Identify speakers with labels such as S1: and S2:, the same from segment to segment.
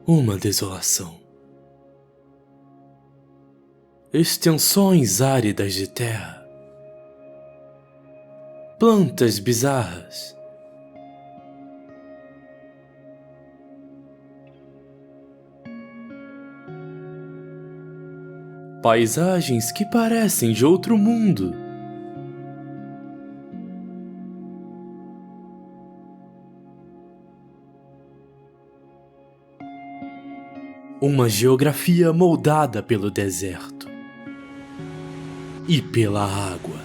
S1: Uma desolação. Extensões áridas de terra. Plantas bizarras. Paisagens que parecem de outro mundo. Uma geografia moldada pelo deserto e pela água.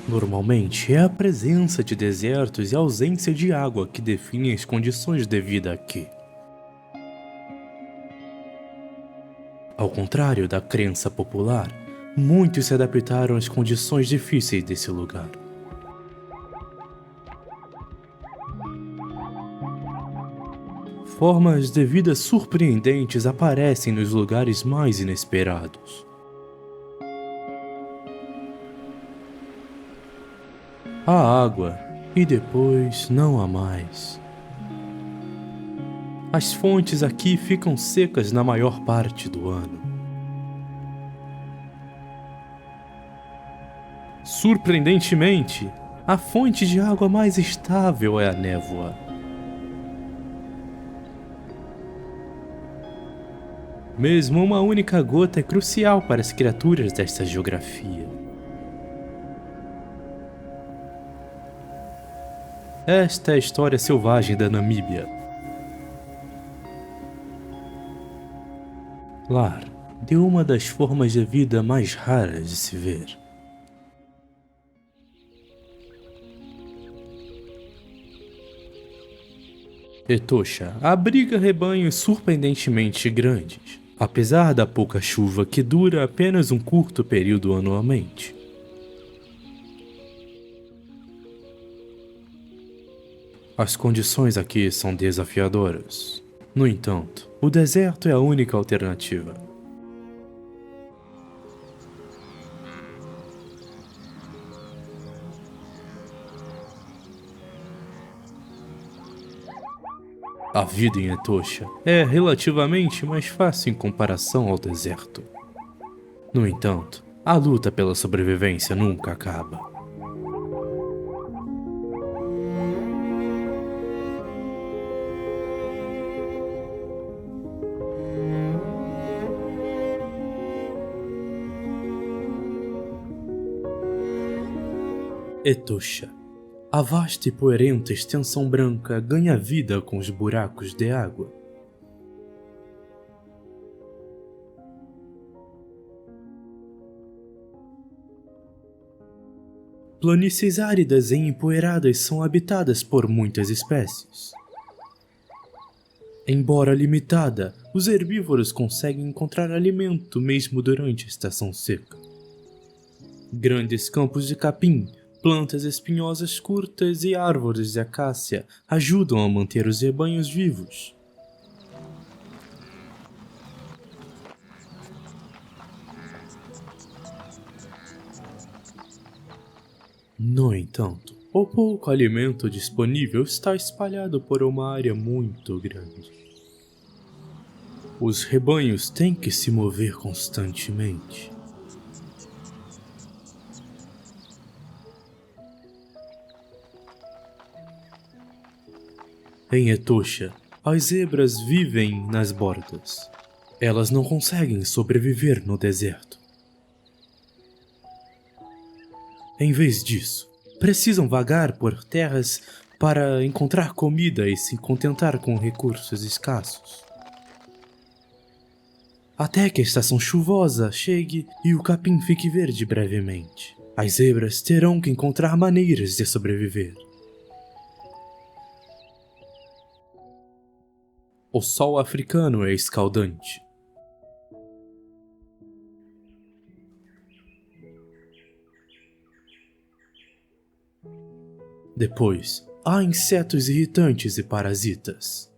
S1: Normalmente, é a presença de desertos e a ausência de água que definem as condições de vida aqui. Ao contrário da crença popular, muitos se adaptaram às condições difíceis desse lugar. Formas de vida surpreendentes aparecem nos lugares mais inesperados. Há água, e depois não há mais. As fontes aqui ficam secas na maior parte do ano. Surpreendentemente, a fonte de água mais estável é a névoa. Mesmo uma única gota é crucial para as criaturas desta geografia. Esta é a história selvagem da Namíbia. Lar de uma das formas de vida mais raras de se ver. Etosha abriga rebanhos surpreendentemente grandes, apesar da pouca chuva que dura apenas um curto período anualmente. As condições aqui são desafiadoras. No entanto, o deserto é a única alternativa. A vida em Etosha é relativamente mais fácil em comparação ao deserto. No entanto, a luta pela sobrevivência nunca acaba. Etosha. A vasta e poeirenta extensão branca ganha vida com os buracos de água. Planícies áridas e empoeiradas são habitadas por muitas espécies. Embora limitada, os herbívoros conseguem encontrar alimento mesmo durante a estação seca. Grandes campos de capim, plantas espinhosas curtas e árvores de acácia ajudam a manter os rebanhos vivos. No entanto, o pouco alimento disponível está espalhado por uma área muito grande. Os rebanhos têm que se mover constantemente. Em Etosha, as zebras vivem nas bordas. Elas não conseguem sobreviver no deserto. Em vez disso, precisam vagar por terras para encontrar comida e se contentar com recursos escassos. Até que a estação chuvosa chegue e o capim fique verde brevemente. As zebras terão que encontrar maneiras de sobreviver. O sol africano é escaldante. Depois, há insetos irritantes e parasitas.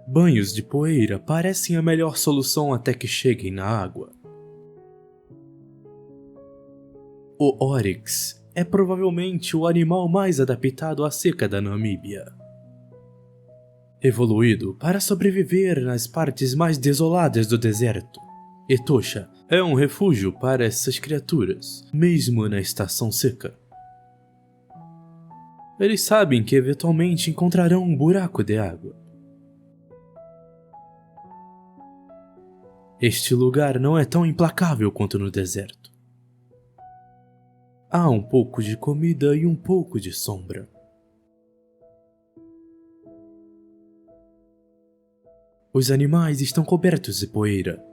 S1: Banhos de poeira parecem a melhor solução até que cheguem na água. O Oryx é provavelmente o animal mais adaptado à seca da Namíbia. Evoluído para sobreviver nas partes mais desoladas do deserto, Etosha é um refúgio para essas criaturas, mesmo na estação seca. Eles sabem que eventualmente encontrarão um buraco de água. Este lugar não é tão implacável quanto no deserto. Há um pouco de comida e um pouco de sombra. Os animais estão cobertos de poeira.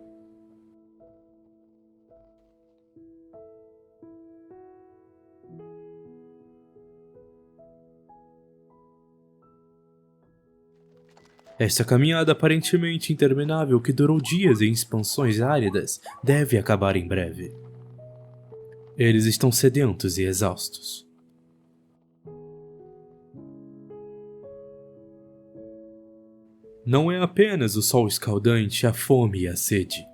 S1: Esta caminhada aparentemente interminável que durou dias em expansões áridas deve acabar em breve. Eles estão sedentos e exaustos. Não é apenas o sol escaldante, a fome e a sede.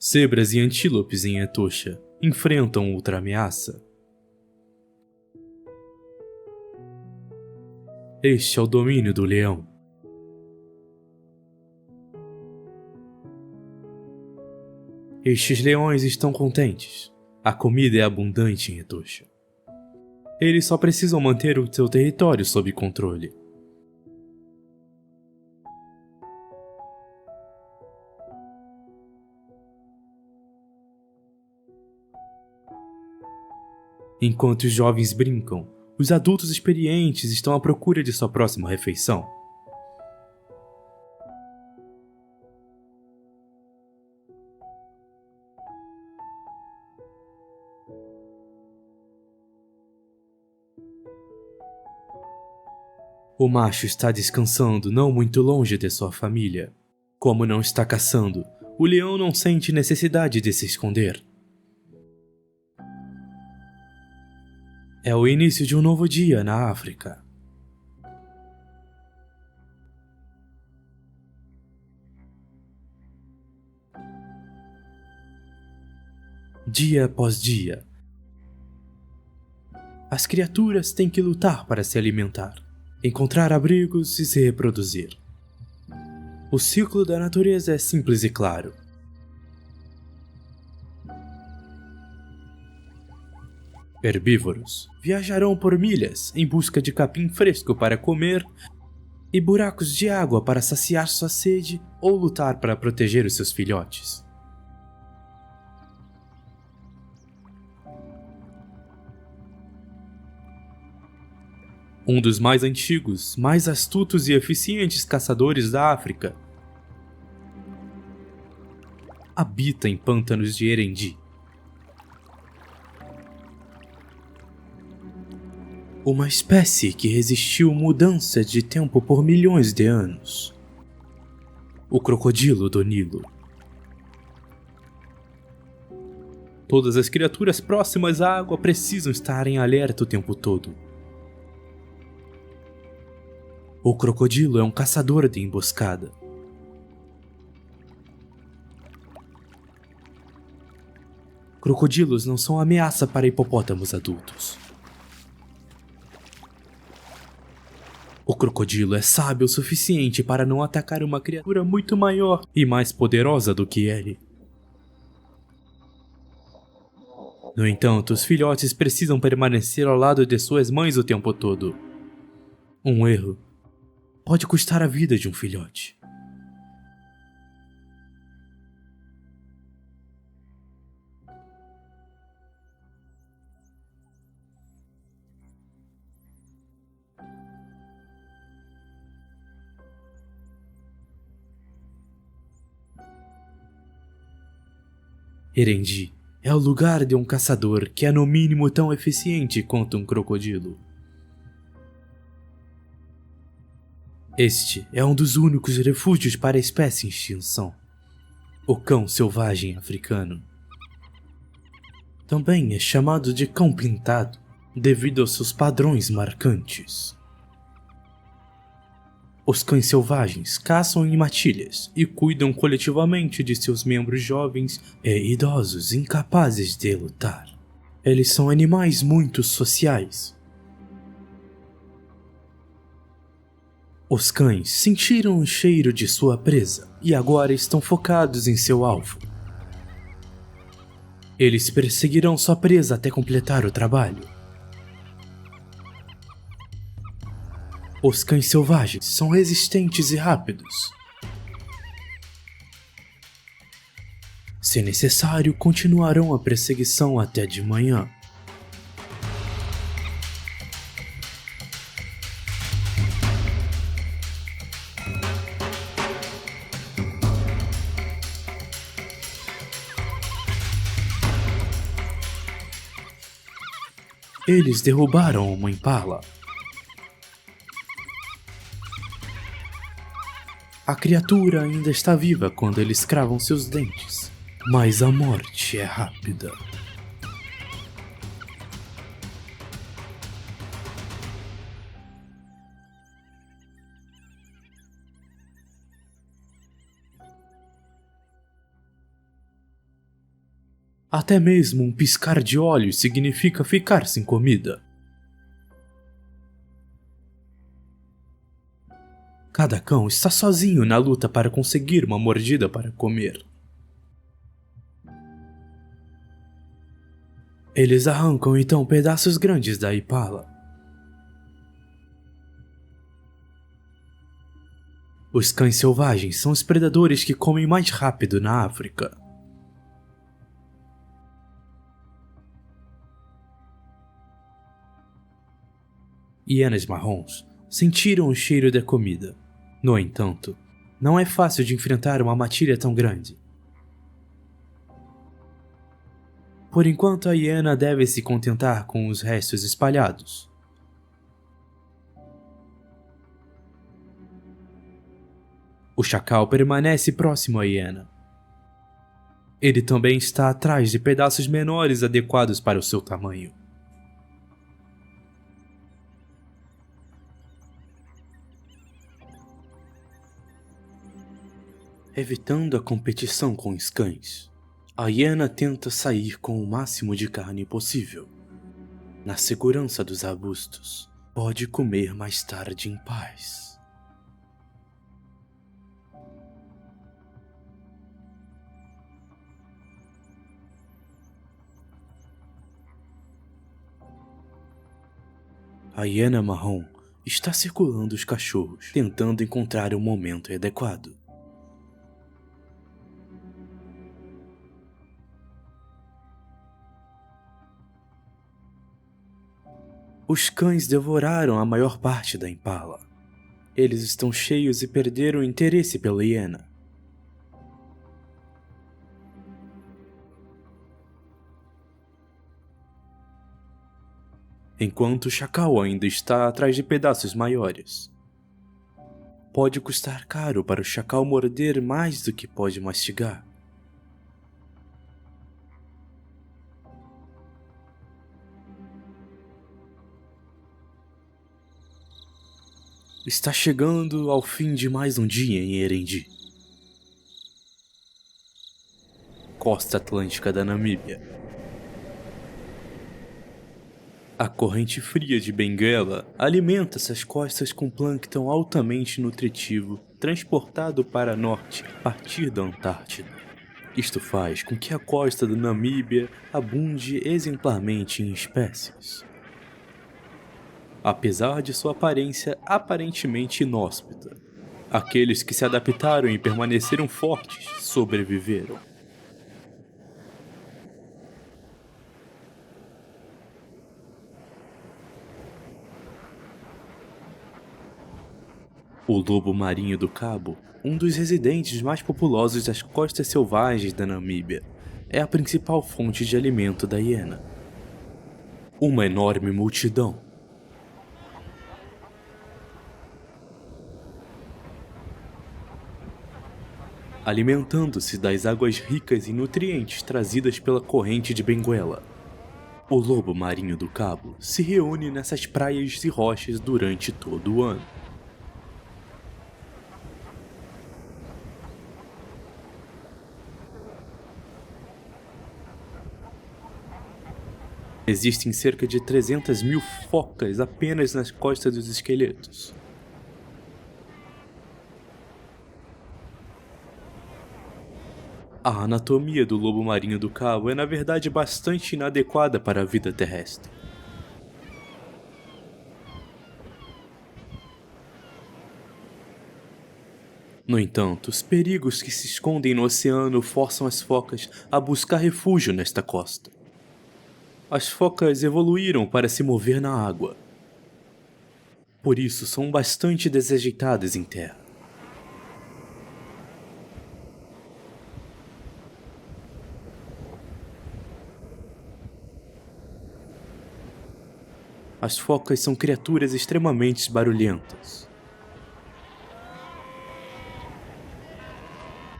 S1: Zebras e antílopes em Etosha enfrentam outra ameaça. Este é o domínio do leão. Estes leões estão contentes. A comida é abundante em Etosha. Eles só precisam manter o seu território sob controle. Enquanto os jovens brincam, os adultos experientes estão à procura de sua próxima refeição. O macho está descansando não muito longe de sua família. Como não está caçando, o leão não sente necessidade de se esconder. É o início de um novo dia na África. Dia após dia, as criaturas têm que lutar para se alimentar, encontrar abrigos e se reproduzir. O ciclo da natureza é simples e claro. Herbívoros viajarão por milhas em busca de capim fresco para comer e buracos de água para saciar sua sede ou lutar para proteger os seus filhotes. Um dos mais antigos, mais astutos e eficientes caçadores da África habita em pântanos de Erendi. Uma espécie que resistiu mudanças de tempo por milhões de anos. O crocodilo do Nilo. Todas as criaturas próximas à água precisam estar em alerta o tempo todo. O crocodilo é um caçador de emboscada. Crocodilos não são ameaça para hipopótamos adultos. O crocodilo é sábio o suficiente para não atacar uma criatura muito maior e mais poderosa do que ele. No entanto, os filhotes precisam permanecer ao lado de suas mães o tempo todo. Um erro pode custar a vida de um filhote. Erendi é o lugar de um caçador que é no mínimo tão eficiente quanto um crocodilo. Este é um dos únicos refúgios para a espécie em extinção, o cão selvagem africano. Também é chamado de cão pintado devido aos seus padrões marcantes. Os cães selvagens caçam em matilhas e cuidam coletivamente de seus membros jovens e idosos incapazes de lutar. Eles são animais muito sociais. Os cães sentiram o cheiro de sua presa e agora estão focados em seu alvo. Eles perseguirão sua presa até completar o trabalho. Os cães selvagens são resistentes e rápidos. Se necessário, continuarão a perseguição até de manhã. Eles derrubaram uma impala. A criatura ainda está viva quando eles cravam seus dentes, mas a morte é rápida. Até mesmo um piscar de olhos significa ficar sem comida. Cada cão está sozinho na luta para conseguir uma mordida para comer. Eles arrancam então pedaços grandes da impala. Os cães selvagens são os predadores que comem mais rápido na África. Hienas marrons sentiram o cheiro da comida. No entanto, não é fácil de enfrentar uma matilha tão grande. Por enquanto, a hiena deve se contentar com os restos espalhados. O chacal permanece próximo à hiena. Ele também está atrás de pedaços menores adequados para o seu tamanho. Evitando a competição com os cães, a hiena tenta sair com o máximo de carne possível. Na segurança dos arbustos, pode comer mais tarde em paz. A hiena marrom está circulando os cachorros, tentando encontrar o momento adequado. Os cães devoraram a maior parte da impala. Eles estão cheios e perderam o interesse pela hiena. Enquanto o chacal ainda está atrás de pedaços maiores. Pode custar caro para o chacal morder mais do que pode mastigar. Está chegando ao fim de mais um dia em Erendi. Costa Atlântica da Namíbia. A corrente fria de Benguela alimenta essas costas com plâncton altamente nutritivo, transportado para norte a partir da Antártida. Isto faz com que a costa da Namíbia abunde exemplarmente em espécies. Apesar de sua aparência aparentemente inóspita, aqueles que se adaptaram e permaneceram fortes sobreviveram. O lobo marinho do Cabo, um dos residentes mais populosos das costas selvagens da Namíbia, é a principal fonte de alimento da hiena. Uma enorme multidão. Alimentando-se das águas ricas em nutrientes trazidas pela corrente de Benguela. O lobo marinho do Cabo se reúne nessas praias e rochas durante todo o ano. Existem cerca de 300 mil focas apenas nas costas dos esqueletos. A anatomia do lobo marinho do cabo é na verdade bastante inadequada para a vida terrestre. No entanto, os perigos que se escondem no oceano forçam as focas a buscar refúgio nesta costa. As focas evoluíram para se mover na água. Por isso, são bastante desajeitadas em terra. As focas são criaturas extremamente barulhentas.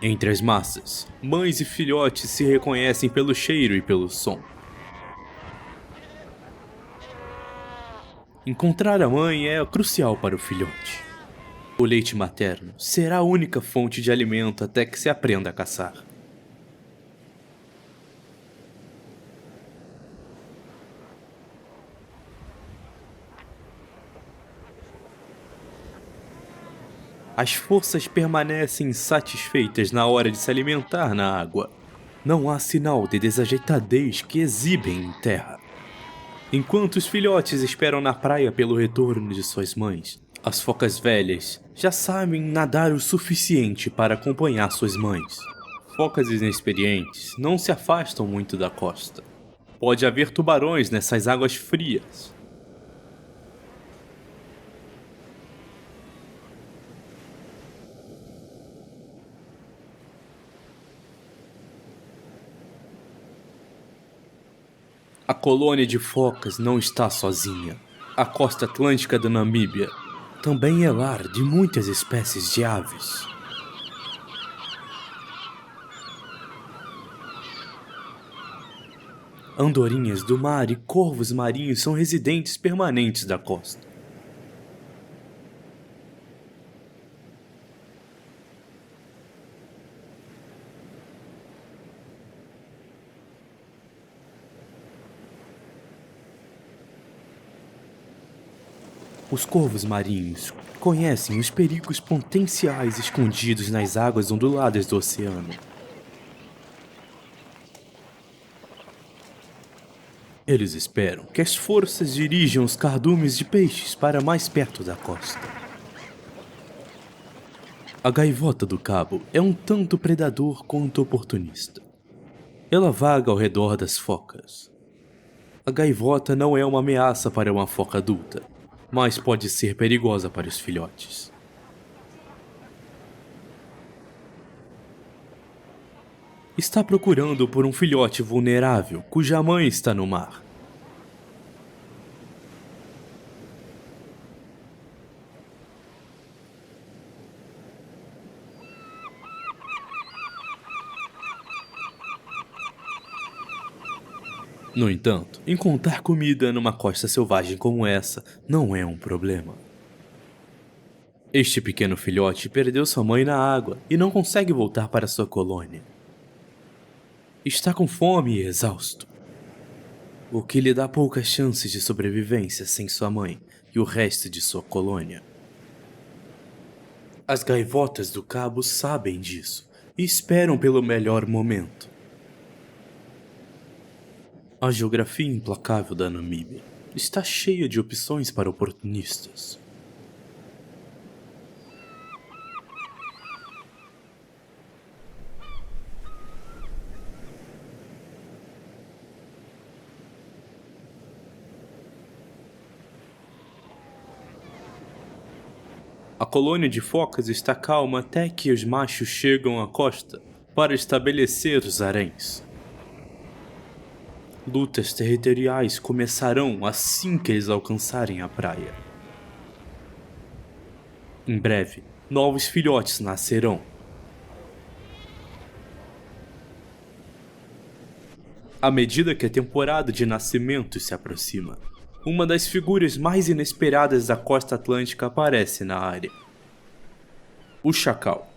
S1: Entre as massas, mães e filhotes se reconhecem pelo cheiro e pelo som. Encontrar a mãe é crucial para o filhote. O leite materno será a única fonte de alimento até que se aprenda a caçar. As forças permanecem insatisfeitas na hora de se alimentar na água. Não há sinal de desajeitadez que exibem em terra. Enquanto os filhotes esperam na praia pelo retorno de suas mães, as focas velhas já sabem nadar o suficiente para acompanhar suas mães. Focas inexperientes não se afastam muito da costa. Pode haver tubarões nessas águas frias. A colônia de focas não está sozinha. A costa atlântica da Namíbia também é lar de muitas espécies de aves. Andorinhas do mar e corvos marinhos são residentes permanentes da costa. Os corvos marinhos conhecem os perigos potenciais escondidos nas águas onduladas do oceano. Eles esperam que as forças dirijam os cardumes de peixes para mais perto da costa. A gaivota do cabo é um tanto predador quanto oportunista. Ela vaga ao redor das focas. A gaivota não é uma ameaça para uma foca adulta, mas pode ser perigosa para os filhotes. Está procurando por um filhote vulnerável cuja mãe está no mar. No entanto, encontrar comida numa costa selvagem como essa não é um problema. Este pequeno filhote perdeu sua mãe na água e não consegue voltar para sua colônia. Está com fome e exausto, o que lhe dá poucas chances de sobrevivência sem sua mãe e o resto de sua colônia. As gaivotas do cabo sabem disso e esperam pelo melhor momento. A geografia implacável da Namíbia está cheia de opções para oportunistas. A colônia de focas está calma até que os machos chegam à costa para estabelecer os haréns. Lutas territoriais começarão assim que eles alcançarem a praia. Em breve, novos filhotes nascerão. À medida que a temporada de nascimentos se aproxima, uma das figuras mais inesperadas da costa atlântica aparece na área. O chacal.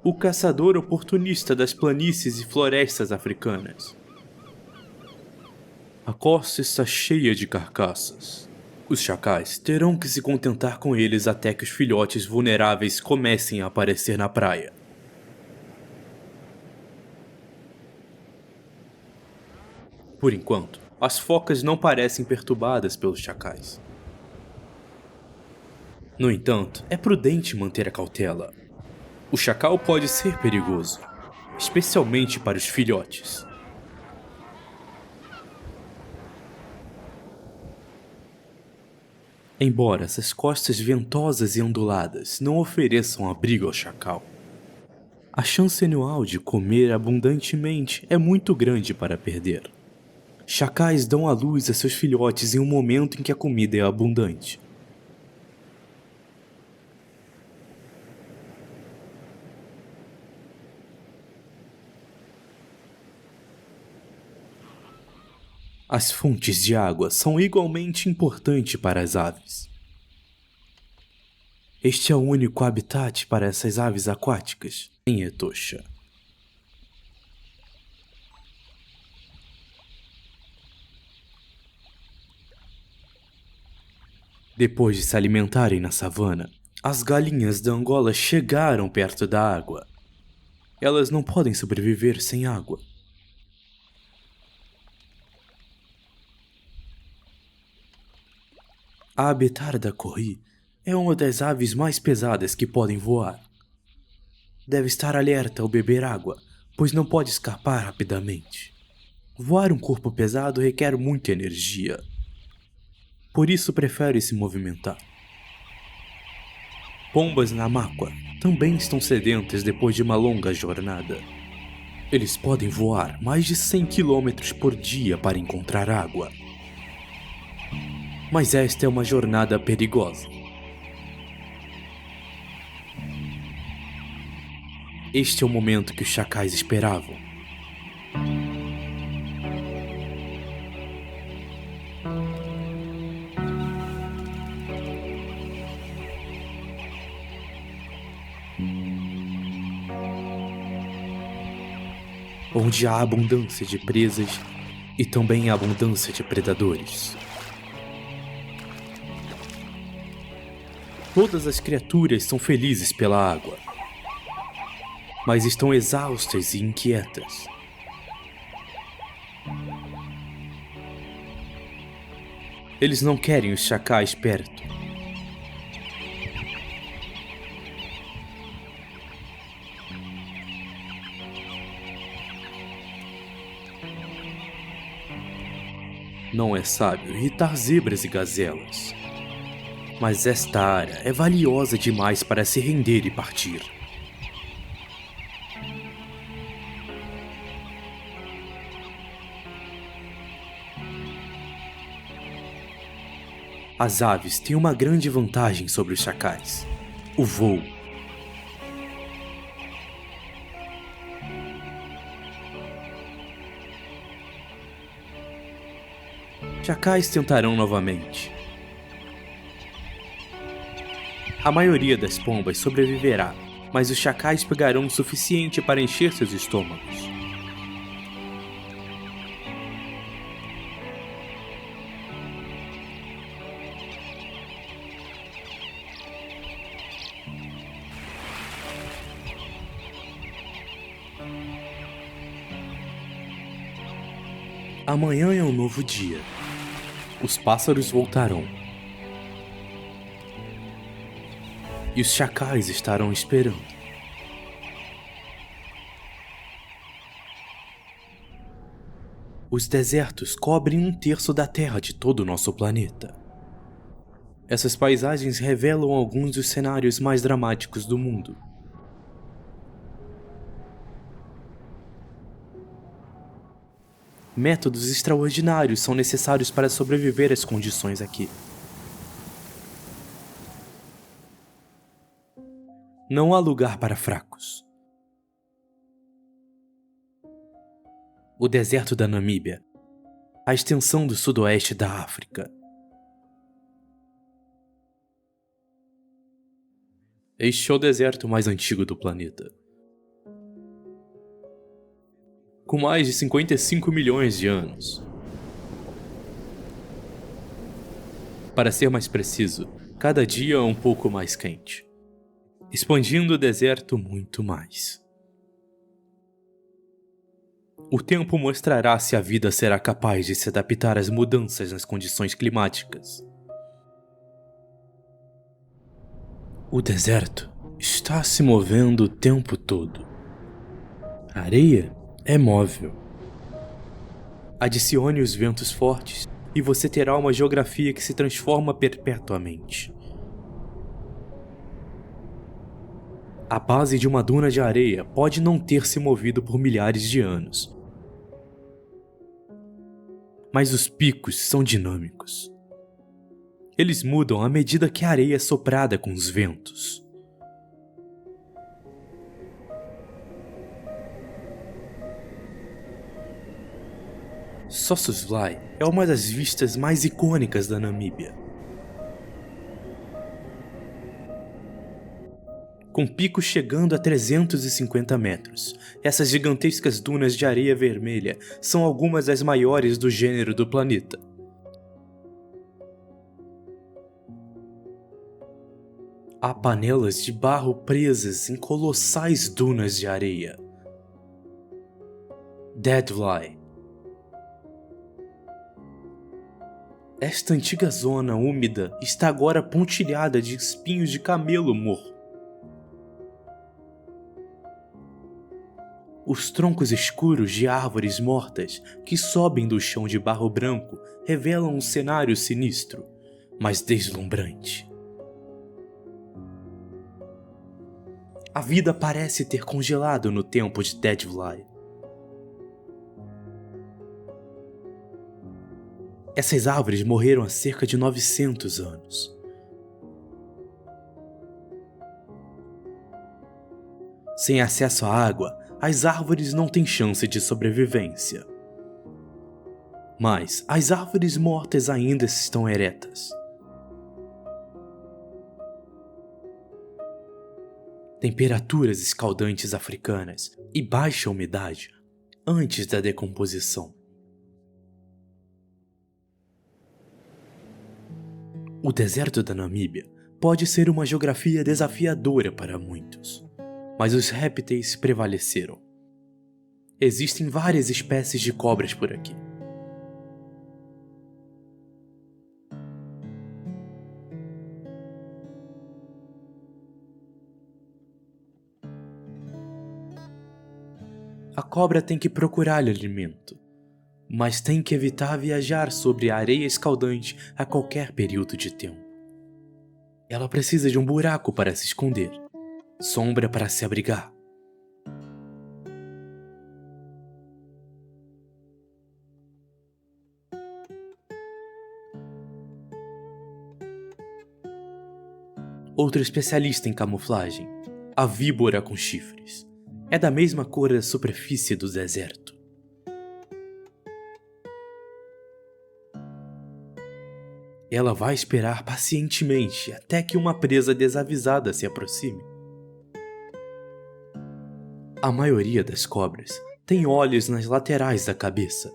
S1: O caçador oportunista das planícies e florestas africanas. A costa está cheia de carcaças. Os chacais terão que se contentar com eles até que os filhotes vulneráveis comecem a aparecer na praia. Por enquanto, as focas não parecem perturbadas pelos chacais. No entanto, é prudente manter a cautela. O chacal pode ser perigoso, especialmente para os filhotes. Embora essas costas ventosas e onduladas não ofereçam abrigo ao chacal, a chance anual de comer abundantemente é muito grande para perder. Chacais dão à luz a seus filhotes em um momento em que a comida é abundante. As fontes de água são igualmente importantes para as aves. Este é o único habitat para essas aves aquáticas em Etosha. Depois de se alimentarem na savana, as galinhas da Angola chegaram perto da água. Elas não podem sobreviver sem água. A abetar da corri é uma das aves mais pesadas que podem voar. Deve estar alerta ao beber água, pois não pode escapar rapidamente. Voar um corpo pesado requer muita energia. Por isso prefere se movimentar. Pombas na máqua também estão sedentas depois de uma longa jornada. Eles podem voar mais de 100 km por dia para encontrar água. Mas esta é uma jornada perigosa. Este é o momento que os chacais esperavam. Onde há abundância de presas e também há abundância de predadores. Todas as criaturas são felizes pela água, mas estão exaustas e inquietas. Eles não querem os chacais perto. Não é sábio irritar zebras e gazelas, mas esta área é valiosa demais para se render e partir. As aves têm uma grande vantagem sobre os chacais: o voo. Chacais tentarão novamente. A maioria das pombas sobreviverá, mas os chacais pegarão o suficiente para encher seus estômagos. Amanhã é um novo dia. Os pássaros voltarão. E os chacais estarão esperando. Os desertos cobrem 1/3 da terra de todo o nosso planeta. Essas paisagens revelam alguns dos cenários mais dramáticos do mundo. Métodos extraordinários são necessários para sobreviver às condições aqui. Não há lugar para fracos. O deserto da Namíbia, a extensão do sudoeste da África. Este é o deserto mais antigo do planeta. Com mais de 55 milhões de anos. Para ser mais preciso, cada dia é um pouco mais quente, expandindo o deserto muito mais. O tempo mostrará se a vida será capaz de se adaptar às mudanças nas condições climáticas. O deserto está se movendo o tempo todo. A areia é móvel. Adicione os ventos fortes e você terá uma geografia que se transforma perpetuamente. A base de uma duna de areia pode não ter se movido por milhares de anos, mas os picos são dinâmicos. Eles mudam à medida que a areia é soprada com os ventos. Sossusvlei é uma das vistas mais icônicas da Namíbia. Com picos chegando a 350 metros, essas gigantescas dunas de areia vermelha são algumas das maiores do gênero do planeta. Há panelas de barro presas em colossais dunas de areia. Deadvlei. Esta antiga zona úmida está agora pontilhada de espinhos de camelo morto. Os troncos escuros de árvores mortas que sobem do chão de barro branco revelam um cenário sinistro, mas deslumbrante. A vida parece ter congelado no tempo de Deadvlei. Essas árvores morreram há cerca de 900 anos. Sem acesso à água, as árvores não têm chance de sobrevivência. Mas as árvores mortas ainda estão eretas. Temperaturas escaldantes africanas e baixa umidade antes da decomposição. O deserto da Namíbia pode ser uma geografia desafiadora para muitos, mas os répteis prevaleceram. Existem várias espécies de cobras por aqui. A cobra tem que procurar alimento, mas tem que evitar viajar sobre a areia escaldante a qualquer período de tempo. Ela precisa de um buraco para se esconder, sombra para se abrigar. Outro especialista em camuflagem, a víbora com chifres. É da mesma cor da superfície do deserto. Ela vai esperar pacientemente até que uma presa desavisada se aproxime. A maioria das cobras tem olhos nas laterais da cabeça.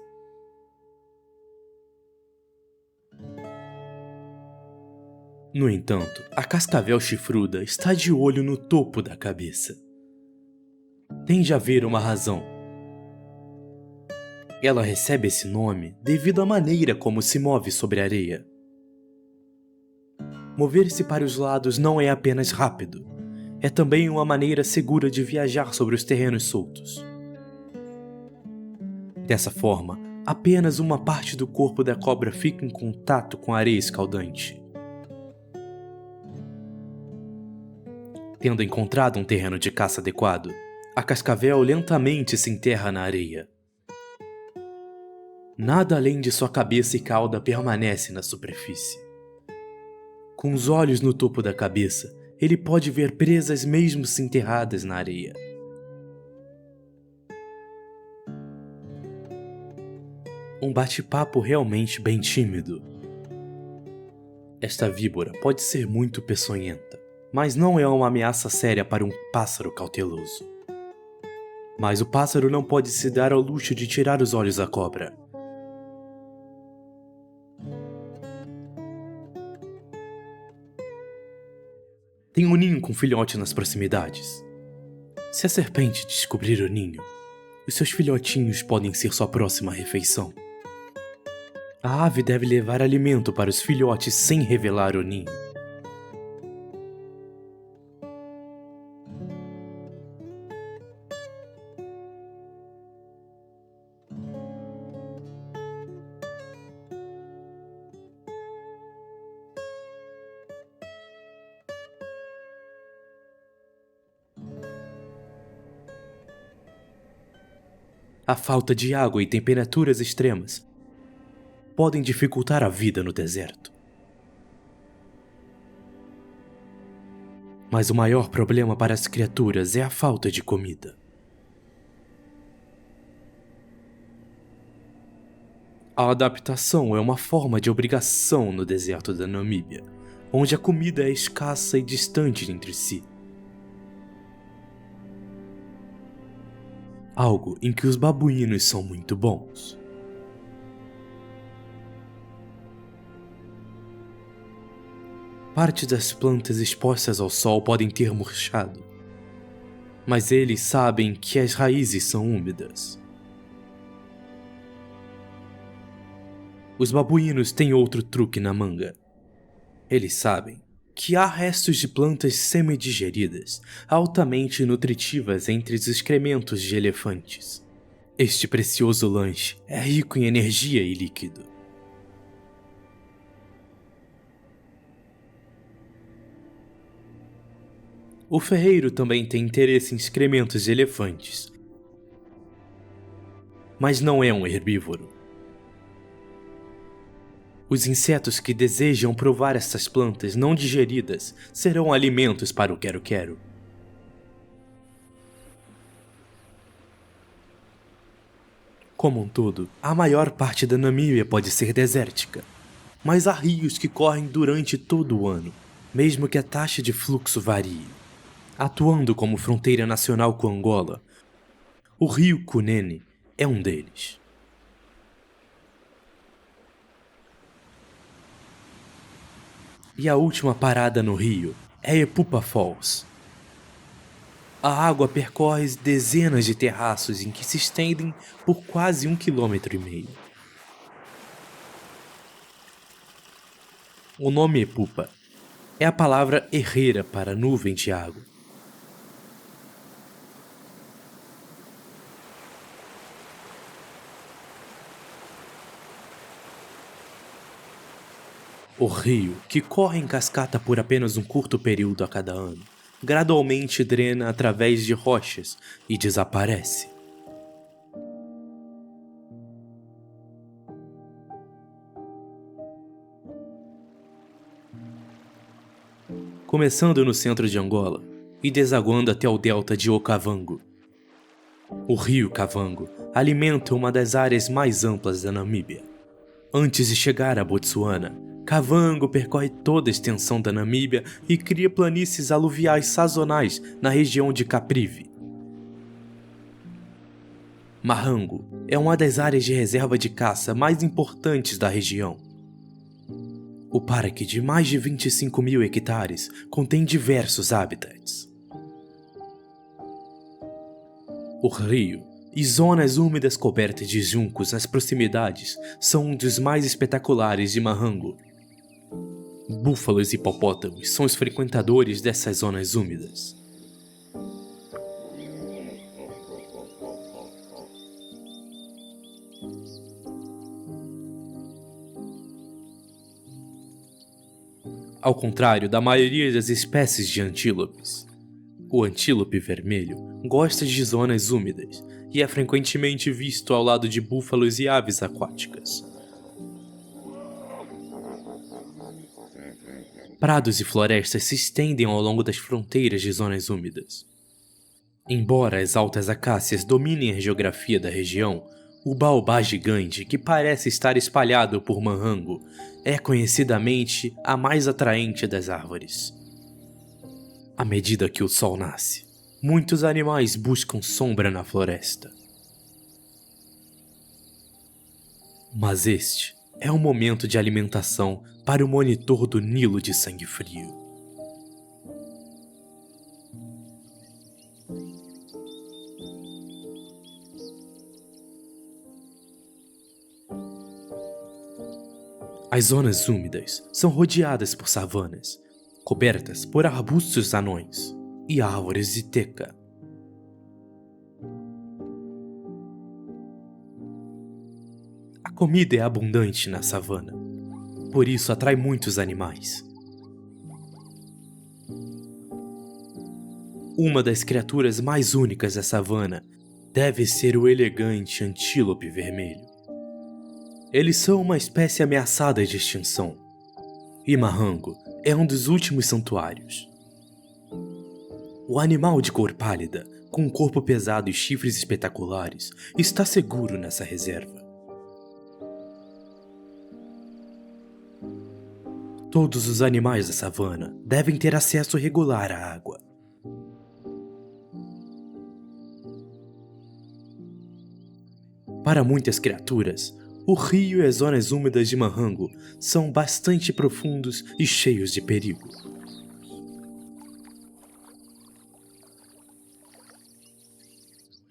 S1: No entanto, a cascavel chifruda está de olho no topo da cabeça. Tem de haver uma razão. Ela recebe esse nome devido à maneira como se move sobre a areia. Mover-se para os lados não é apenas rápido, é também uma maneira segura de viajar sobre os terrenos soltos. Dessa forma, apenas uma parte do corpo da cobra fica em contato com a areia escaldante. Tendo encontrado um terreno de caça adequado, a cascavel lentamente se enterra na areia. Nada além de sua cabeça e cauda permanece na superfície. Com os olhos no topo da cabeça, ele pode ver presas mesmo se enterradas na areia. Um bate-papo realmente bem tímido. Esta víbora pode ser muito peçonhenta, mas não é uma ameaça séria para um pássaro cauteloso. Mas o pássaro não pode se dar ao luxo de tirar os olhos da cobra. Tem um ninho com filhote nas proximidades. Se a serpente descobrir o ninho, os seus filhotinhos podem ser sua próxima refeição. A ave deve levar alimento para os filhotes sem revelar o ninho. A falta de água e temperaturas extremas podem dificultar a vida no deserto. Mas o maior problema para as criaturas é a falta de comida. A adaptação é uma forma de obrigação no deserto da Namíbia, onde a comida é escassa e distante entre si. Algo em que os babuínos são muito bons. Parte das plantas expostas ao sol podem ter murchado, mas eles sabem que as raízes são úmidas. Os babuínos têm outro truque na manga. Eles sabem que há restos de plantas semi-digeridas, altamente nutritivas entre os excrementos de elefantes. Este precioso lanche é rico em energia e líquido. O ferreiro também tem interesse em excrementos de elefantes, mas não é um herbívoro. Os insetos que desejam provar essas plantas não digeridas serão alimentos para o quero-quero. Como um todo, a maior parte da Namíbia pode ser desértica, mas há rios que correm durante todo o ano, mesmo que a taxa de fluxo varie. Atuando como fronteira nacional com Angola, o rio Cunene é um deles. E a última parada no rio é Epupa Falls. A água percorre dezenas de terraços em que se estendem por quase 1,5 km. O nome Epupa é a palavra herreira para nuvem de água. O rio, que corre em cascata por apenas um curto período a cada ano, gradualmente drena através de rochas e desaparece. Começando no centro de Angola e desaguando até o delta de Okavango. O rio Kavango alimenta uma das áreas mais amplas da Namíbia. Antes de chegar a Botsuana, Kavango percorre toda a extensão da Namíbia e cria planícies aluviais sazonais na região de Caprivi. Mahango é uma das áreas de reserva de caça mais importantes da região. O parque, de mais de 25 mil hectares, contém diversos habitats. O rio e zonas úmidas cobertas de juncos nas proximidades são um dos mais espetaculares de Mahango. Búfalos e hipopótamos são os frequentadores dessas zonas úmidas. Ao contrário da maioria das espécies de antílopes, o antílope vermelho gosta de zonas úmidas e é frequentemente visto ao lado de búfalos e aves aquáticas. Prados e florestas se estendem ao longo das fronteiras de zonas úmidas. Embora as altas acácias dominem a geografia da região, o baobá gigante, que parece estar espalhado por Mahango, é conhecidamente a mais atraente das árvores. À medida que o sol nasce, muitos animais buscam sombra na floresta. Mas este é um momento de alimentação para o monitor do Nilo de sangue frio. As zonas úmidas são rodeadas por savanas, cobertas por arbustos anões e árvores de teca. A comida é abundante na savana, por isso atrai muitos animais. Uma das criaturas mais únicas da savana deve ser o elegante antílope vermelho. Eles são uma espécie ameaçada de extinção, e Mahango é um dos últimos santuários. O animal de cor pálida, com um corpo pesado e chifres espetaculares, está seguro nessa reserva. Todos os animais da savana devem ter acesso regular à água. Para muitas criaturas, o rio e as zonas úmidas de Mahango são bastante profundos e cheios de perigo.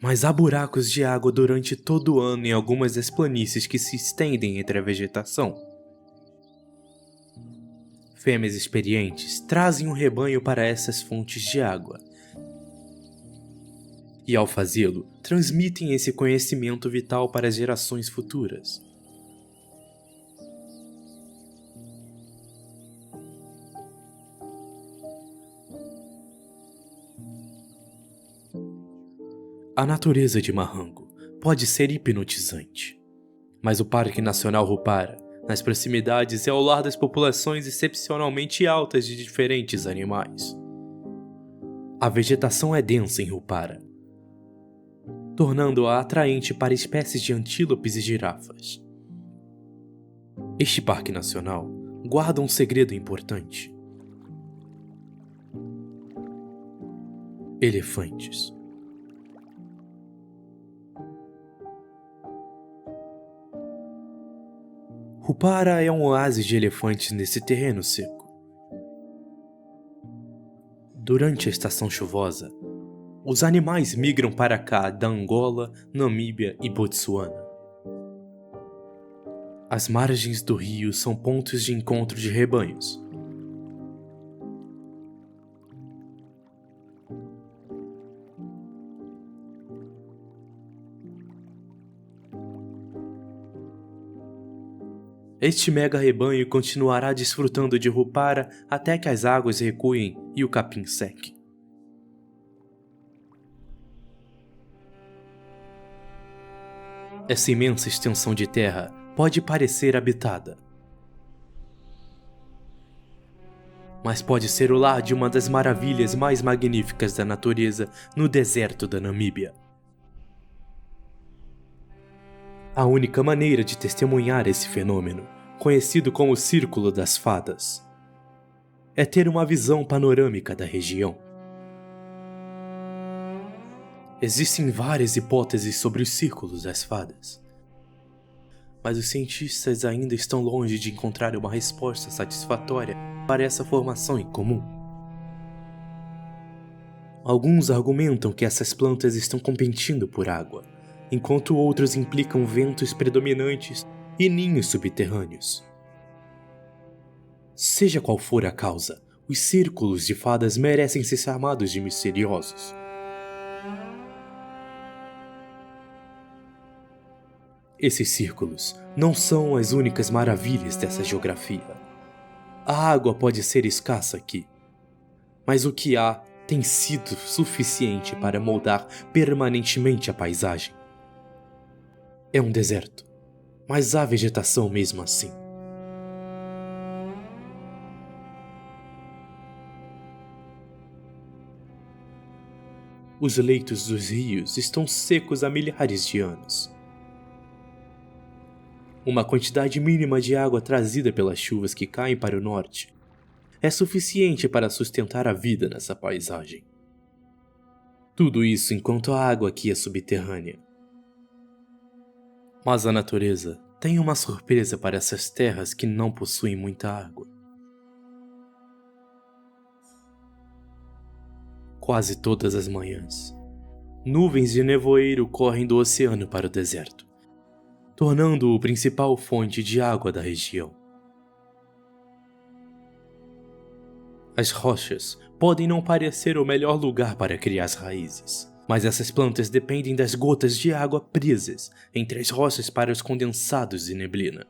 S1: Mas há buracos de água durante todo o ano em algumas das planícies que se estendem entre a vegetação. Fêmeas experientes trazem um rebanho para essas fontes de água. E ao fazê-lo, transmitem esse conhecimento vital para as gerações futuras. A natureza de Mahango pode ser hipnotizante, mas o Parque Nacional Rupara, nas proximidades, é o lar das populações excepcionalmente altas de diferentes animais. A vegetação é densa em Rupara, tornando-a atraente para espécies de antílopes e girafas. Este parque nacional guarda um segredo importante: elefantes. Rupara é um oásis de elefantes nesse terreno seco. Durante a estação chuvosa, os animais migram para cá da Angola, Namíbia e Botsuana. As margens do rio são pontos de encontro de rebanhos. Este mega rebanho continuará desfrutando de Rupara até que as águas recuem e o capim seque. Essa imensa extensão de terra pode parecer habitada, mas pode ser o lar de uma das maravilhas mais magníficas da natureza no deserto da Namíbia. A única maneira de testemunhar esse fenômeno, conhecido como Círculo das Fadas, é ter uma visão panorâmica da região. Existem várias hipóteses sobre os Círculos das Fadas, mas os cientistas ainda estão longe de encontrar uma resposta satisfatória para essa formação em comum. Alguns argumentam que essas plantas estão competindo por água, enquanto outros implicam ventos predominantes e ninhos subterrâneos. Seja qual for a causa, os círculos de fadas merecem ser chamados de misteriosos. Esses círculos não são as únicas maravilhas dessa geografia. A água pode ser escassa aqui, mas o que há tem sido suficiente para moldar permanentemente a paisagem. É um deserto, mas há vegetação mesmo assim. Os leitos dos rios estão secos há milhares de anos. Uma quantidade mínima de água trazida pelas chuvas que caem para o norte é suficiente para sustentar a vida nessa paisagem. Tudo isso enquanto a água aqui é subterrânea. Mas a natureza tem uma surpresa para essas terras que não possuem muita água. Quase todas as manhãs, nuvens de nevoeiro correm do oceano para o deserto, tornando-o principal fonte de água da região. As rochas podem não parecer o melhor lugar para criar as raízes, mas essas plantas dependem das gotas de água presas entre as rochas para os condensados e neblina.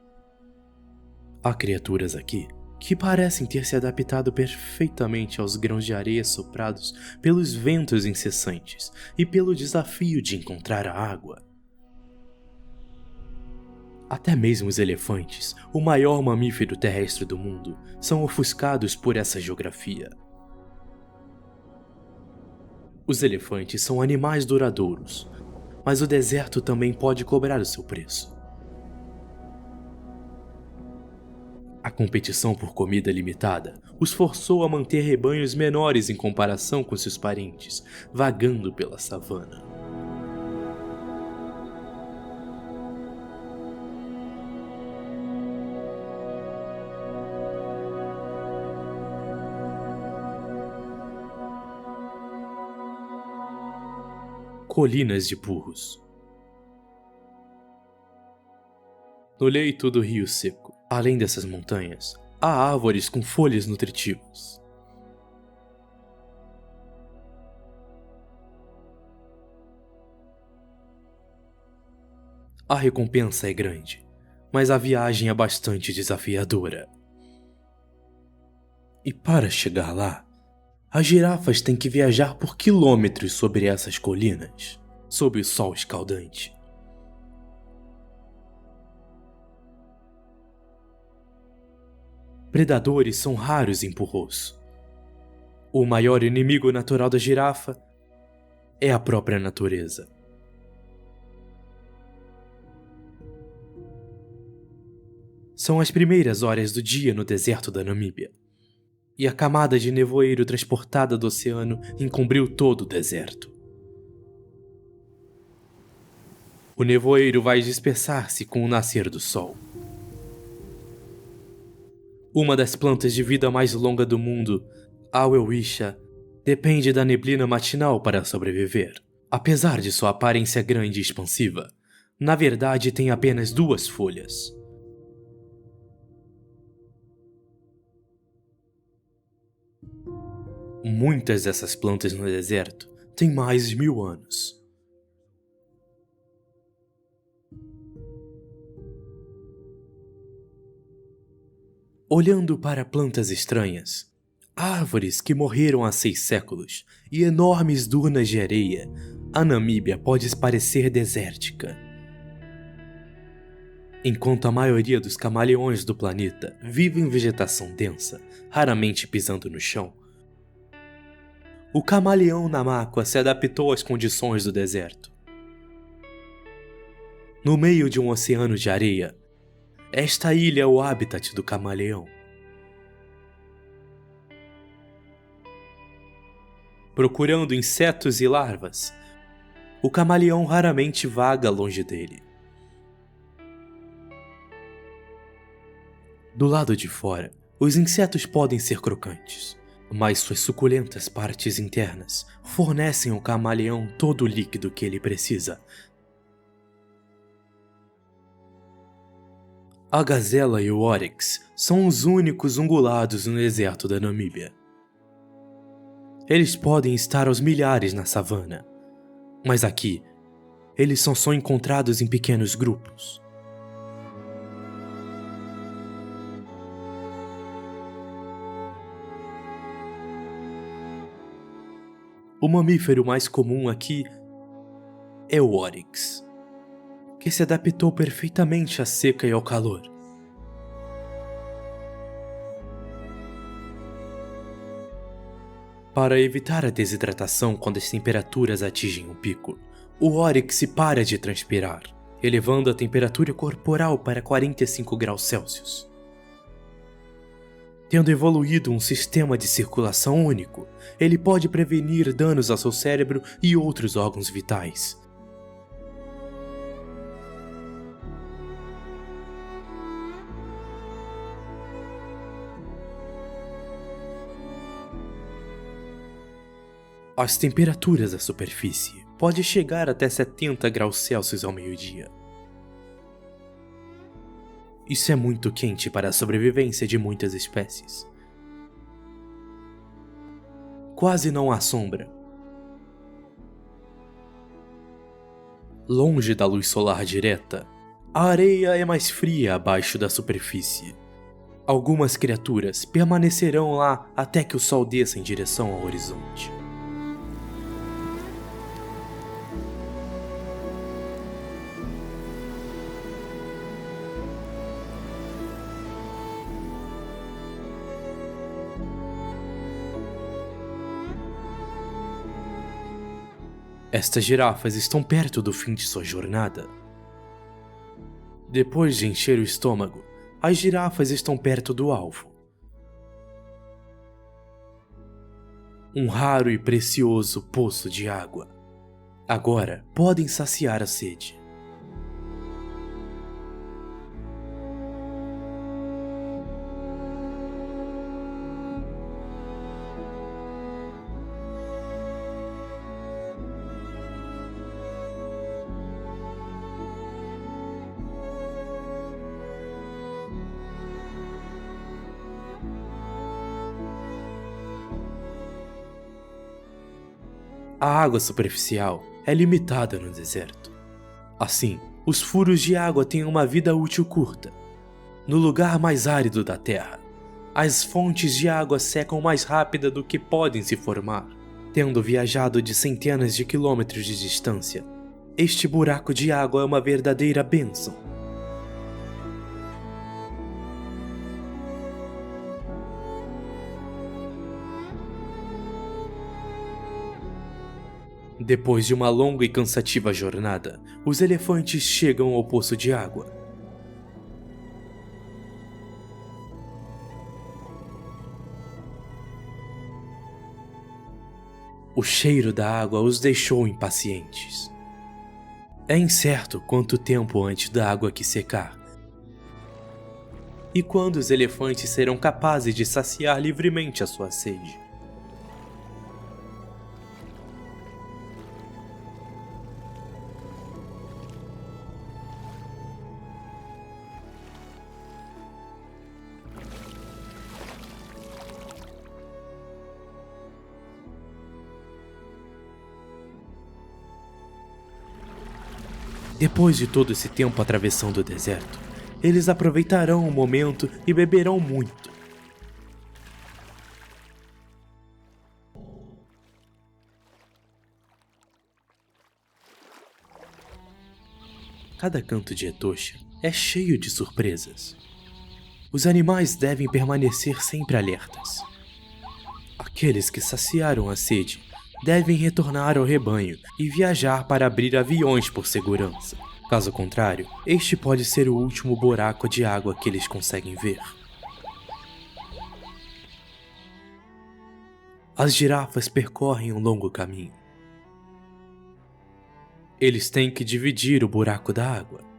S1: Há criaturas aqui que parecem ter se adaptado perfeitamente aos grãos de areia soprados pelos ventos incessantes e pelo desafio de encontrar a água. Até mesmo os elefantes, o maior mamífero terrestre do mundo, são ofuscados por essa geografia. Os elefantes são animais duradouros, mas o deserto também pode cobrar o seu preço. A competição por comida limitada os forçou a manter rebanhos menores em comparação com seus parentes, vagando pela savana. Colinas de Purros. No leito do rio seco, além dessas montanhas, há árvores com folhas nutritivas. A recompensa é grande, mas a viagem é bastante desafiadora. E para chegar lá, as girafas têm que viajar por quilômetros sobre essas colinas, sob o sol escaldante. Predadores são raros em Purros. O maior inimigo natural da girafa é a própria natureza. São as primeiras horas do dia no deserto da Namíbia, e a camada de nevoeiro transportada do oceano encobriu todo o deserto. O nevoeiro vai dispersar-se com o nascer do sol. Uma das plantas de vida mais longa do mundo, a welwitschia, depende da neblina matinal para sobreviver. Apesar de sua aparência grande e expansiva, na verdade tem apenas 2 folhas. Muitas dessas plantas no deserto têm mais de 1000 anos. Olhando para plantas estranhas, árvores que morreram há 6 séculos e enormes dunas de areia, a Namíbia pode parecer desértica. Enquanto a maioria dos camaleões do planeta vive em vegetação densa, raramente pisando no chão, o camaleão Namakwa se adaptou às condições do deserto. No meio de um oceano de areia, esta ilha é o habitat do camaleão. Procurando insetos e larvas, o camaleão raramente vaga longe dele. Do lado de fora, os insetos podem ser crocantes, mas suas suculentas partes internas fornecem ao camaleão todo o líquido que ele precisa. A gazela e o oryx são os únicos ungulados no deserto da Namíbia. Eles podem estar aos milhares na savana, mas aqui, eles são só encontrados em pequenos grupos. O mamífero mais comum aqui é o oryx, que se adaptou perfeitamente à seca e ao calor. Para evitar a desidratação quando as temperaturas atingem um pico, o oryx para de transpirar, elevando a temperatura corporal para 45 graus Celsius. Tendo evoluído um sistema de circulação único, ele pode prevenir danos ao seu cérebro e outros órgãos vitais. As temperaturas da superfície podem chegar até 70 graus Celsius ao meio-dia. Isso é muito quente para a sobrevivência de muitas espécies. quase não há sombra. Longe da luz solar direta, a areia é mais fria abaixo da superfície. Algumas criaturas permanecerão lá até que o sol desça em direção ao horizonte. Estas girafas estão perto do fim de sua jornada. Depois de encher o estômago, as girafas estão perto do alvo. Um raro e precioso poço de água. Agora podem saciar a sede. A água superficial é limitada no deserto. Assim, os furos de água têm uma vida útil curta. No lugar mais árido da Terra, as fontes de água secam mais rápida do que podem se formar. Tendo viajado de centenas de quilômetros de distância, este buraco de água é uma verdadeira bênção. Depois de uma longa e cansativa jornada, os elefantes chegam ao poço de água. O cheiro da água os deixou impacientes. É incerto quanto tempo antes da água aqui secar. E quando os elefantes serão capazes de saciar livremente a sua sede. Depois de todo esse tempo atravessando o deserto, eles aproveitarão o momento e beberão muito. Cada canto de Etosha é cheio de surpresas. Os animais devem permanecer sempre alertas. Aqueles que saciaram a sede devem retornar ao rebanho e viajar para abrir aviões por segurança. Caso contrário, este pode ser o último buraco de água que eles conseguem ver. As girafas percorrem um longo caminho. Eles têm que dividir o buraco da água.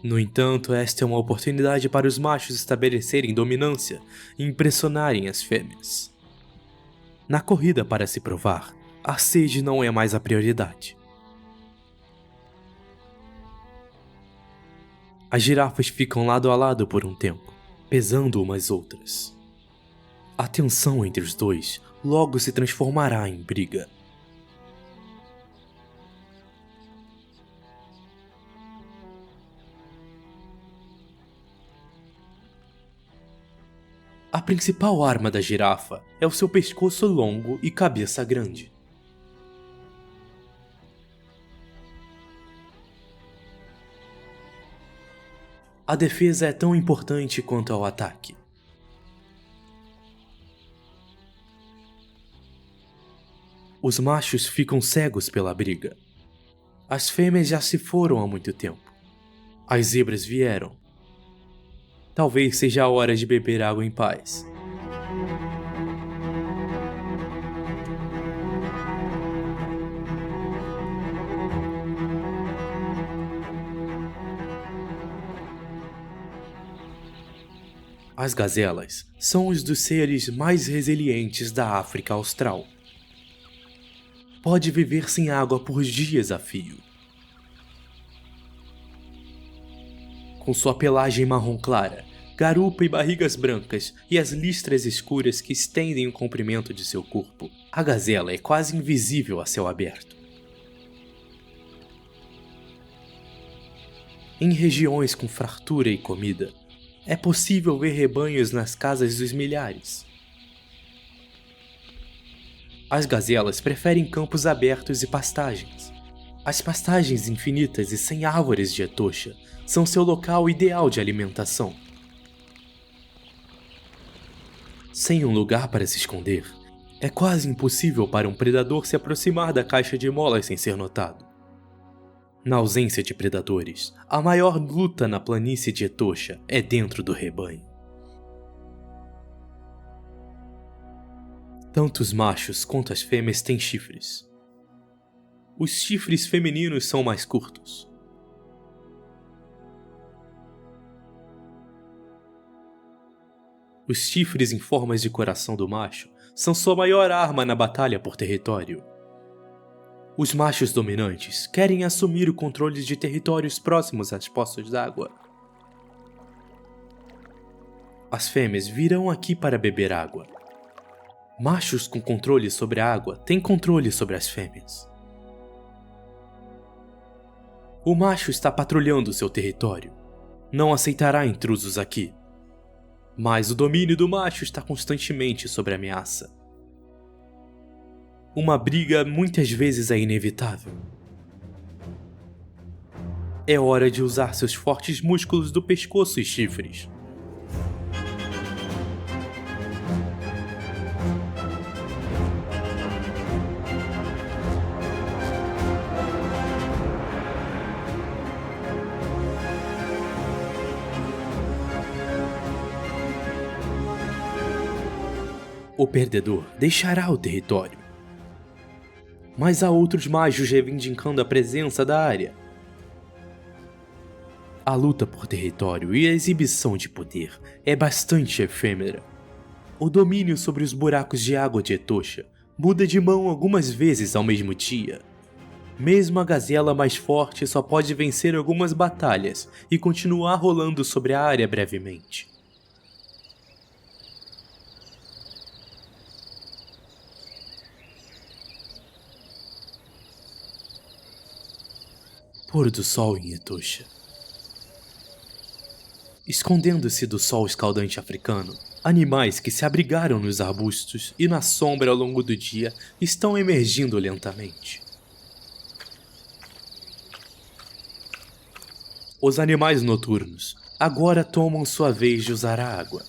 S1: No entanto, esta é uma oportunidade para os machos estabelecerem dominância e impressionarem as fêmeas. Na corrida para se provar, a sede não é mais a prioridade. As girafas ficam lado a lado por um tempo, pesando umas outras. A tensão entre os dois logo se transformará em briga. A principal arma da girafa é o seu pescoço longo e cabeça grande. A defesa é tão importante quanto ao ataque. Os machos ficam cegos pela briga. As fêmeas já se foram há muito tempo. As zebras vieram. Talvez seja a hora de beber água em paz. As gazelas são os dos seres mais resilientes da África Austral. Pode viver sem água por dias a fio. Com sua pelagem marrom clara, garupa e barrigas brancas e as listras escuras que estendem o comprimento de seu corpo, a gazela é quase invisível a céu aberto. Em regiões com fartura e comida, é possível ver rebanhos nas casas dos milhares. As gazelas preferem campos abertos e pastagens. As pastagens infinitas e sem árvores de Etosha são seu local ideal de alimentação. Sem um lugar para se esconder, é quase impossível para um predador se aproximar da caixa de molas sem ser notado. Na ausência de predadores, a maior luta na planície de Etosha é dentro do rebanho. Tanto os machos quanto as fêmeas têm chifres. Os chifres femininos são mais curtos. Os chifres em formas de coração do macho são sua maior arma na batalha por território. Os machos dominantes querem assumir o controle de territórios próximos às poças d'água. As fêmeas virão aqui para beber água. Machos com controle sobre a água têm controle sobre as fêmeas. O macho está patrulhando seu território. Não aceitará intrusos aqui. Mas o domínio do macho está constantemente sob ameaça. Uma briga muitas vezes é inevitável. É hora de usar seus fortes músculos do pescoço e chifres. O perdedor deixará o território. Mas há outros machos reivindicando a presença da área. A luta por território e a exibição de poder é bastante efêmera. O domínio sobre os buracos de água de Etosha muda de mão algumas vezes ao mesmo dia. Mesmo a gazela mais forte só pode vencer algumas batalhas e continuar rolando sobre a área brevemente. Pôr do sol em Etosha. Escondendo-se do sol escaldante africano, animais que se abrigaram nos arbustos e na sombra ao longo do dia estão emergindo lentamente. Os animais noturnos agora tomam sua vez de usar a água.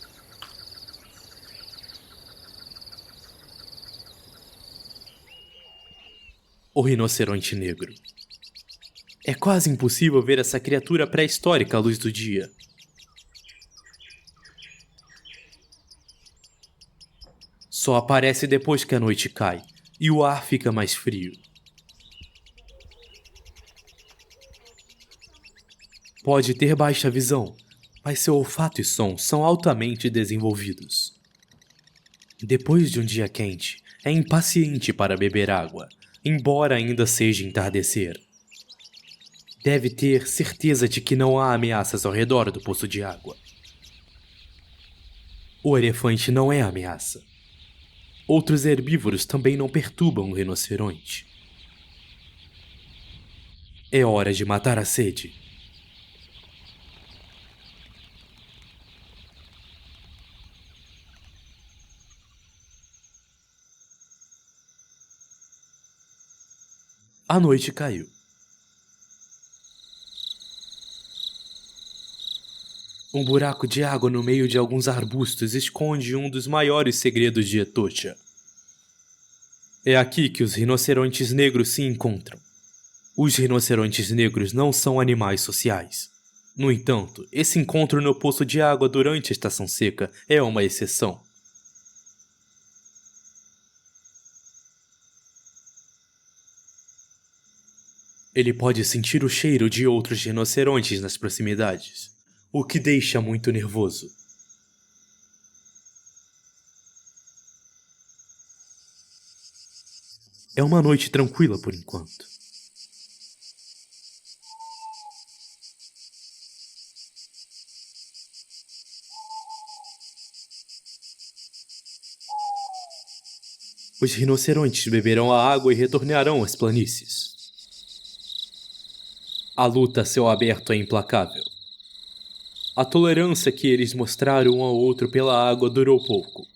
S1: O rinoceronte negro. É quase impossível ver essa criatura pré-histórica à luz do dia. Só aparece depois que a noite cai e o ar fica mais frio. Pode ter baixa visão, mas seu olfato e som são altamente desenvolvidos. Depois de um dia quente, é impaciente para beber água, embora ainda seja entardecer. Deve ter certeza de que não há ameaças ao redor do poço de água. O elefante não é ameaça. Outros herbívoros também não perturbam o rinoceronte. É hora de matar a sede. A noite caiu. Um buraco de água no meio de alguns arbustos esconde um dos maiores segredos de Etosha. É aqui que os rinocerontes negros se encontram. Os rinocerontes negros não são animais sociais. No entanto, esse encontro no poço de água durante a estação seca é uma exceção. Ele pode sentir o cheiro de outros rinocerontes nas proximidades, o que deixa muito nervoso. É uma noite tranquila por enquanto. Os rinocerontes beberão a água e retornarão às planícies. A luta a céu aberto é implacável. A tolerância que eles mostraram um ao outro pela água durou pouco.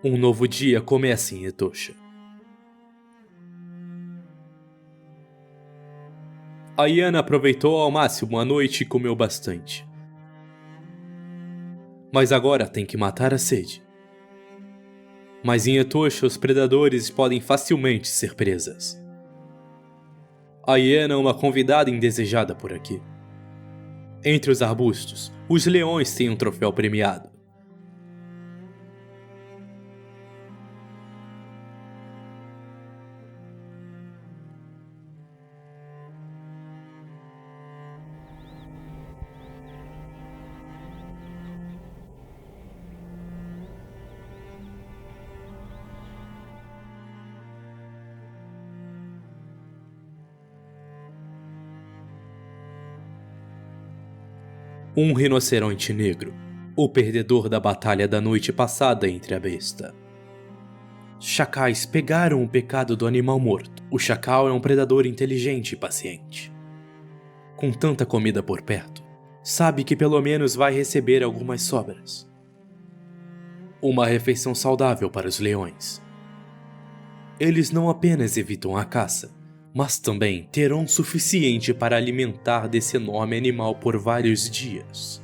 S1: Um novo dia começa em Etosha. A hiena aproveitou ao máximo a noite e comeu bastante. Mas agora tem que matar a sede. Mas em Etosha os predadores podem facilmente ser presas. A hiena é uma convidada indesejada por aqui. Entre os arbustos, os leões têm um troféu premiado. Um rinoceronte negro, o perdedor da batalha da noite passada entre a besta. Chacais pegaram o pecado do animal morto. O chacal é um predador inteligente e paciente. Com tanta comida por perto, sabe que pelo menos vai receber algumas sobras. Uma refeição saudável para os leões. Eles não apenas evitam a caça, mas também terão o suficiente para alimentar desse enorme animal por vários dias.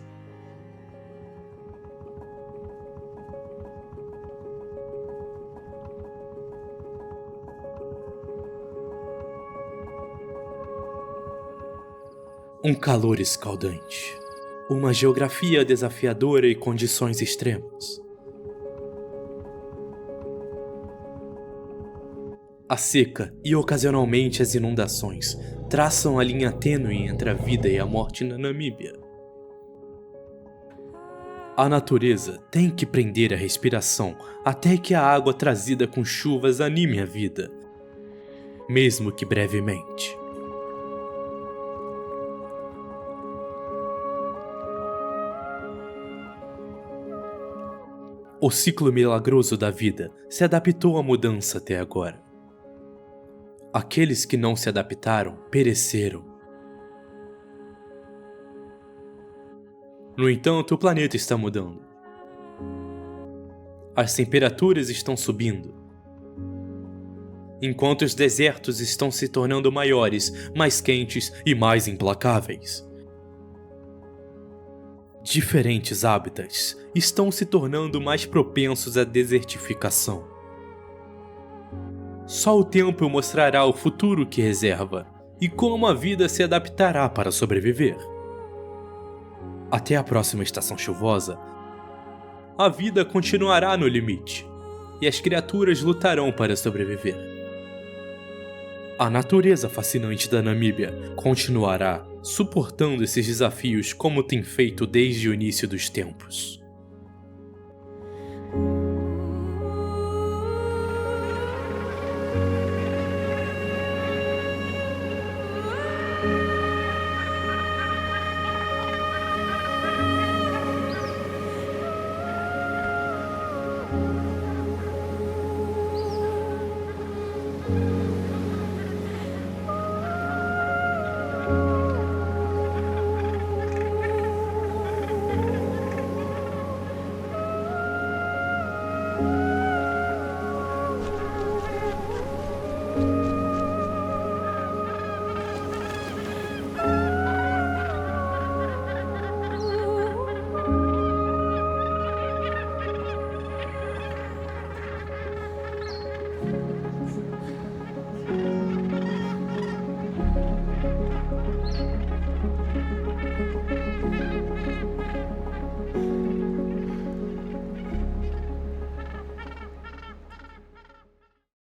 S1: Um calor escaldante, uma geografia desafiadora e condições extremas. A seca e ocasionalmente as inundações traçam a linha tênue entre a vida e a morte na Namíbia. A natureza tem que prender a respiração até que a água trazida com chuvas anime a vida, mesmo que brevemente. O ciclo milagroso da vida se adaptou à mudança até agora. Aqueles que não se adaptaram pereceram. No entanto, o planeta está mudando. As temperaturas estão subindo. Enquanto os desertos estão se tornando maiores, mais quentes e mais implacáveis. Diferentes hábitats estão se tornando mais propensos à desertificação. Só o tempo mostrará o futuro que reserva e como a vida se adaptará para sobreviver. Até a próxima estação chuvosa, a vida continuará no limite e as criaturas lutarão para sobreviver. A natureza fascinante da Namíbia continuará suportando esses desafios como tem feito desde o início dos tempos.